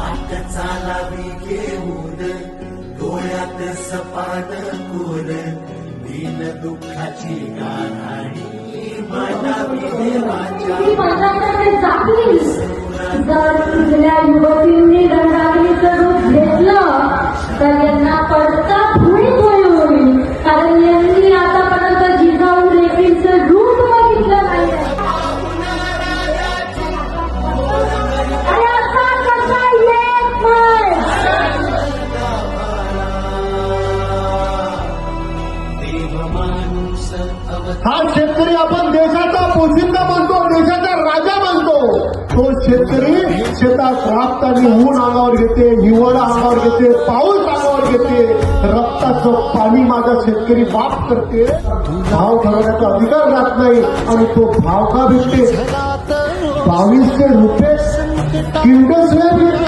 वाट चालावी घेऊन डोळ्यात सपाट कोर दीन दुःखाची गाणी मांडावी देवाच्या जर तुझल्या युवतींनी रंगावलीचं रूप घेतलं तर यांना पडता भुई होईल, कारण यांनी आतापर्यंत जिजाऊ रेखींचं रूप बघितलं नाही. आणि असा कसा येत नाही. देव माणूस हा शेतकरी आपण देशाचा पोशिंदा म्हणतो, देशाचा राजा म्हणतो. तो शेतकरी शेतात राबताना ऊन अंगावर घेते, हिवाळा अंगावर घेते, पाऊस अंगावर घेते, रक्ताचं पाणी माझा शेतकरी बाप करते. भाव ठरवण्याचा अधिकार राहत नाही आणि तो भाव का भेटते? 2200 रुपये क्विंटल सोयाबीन.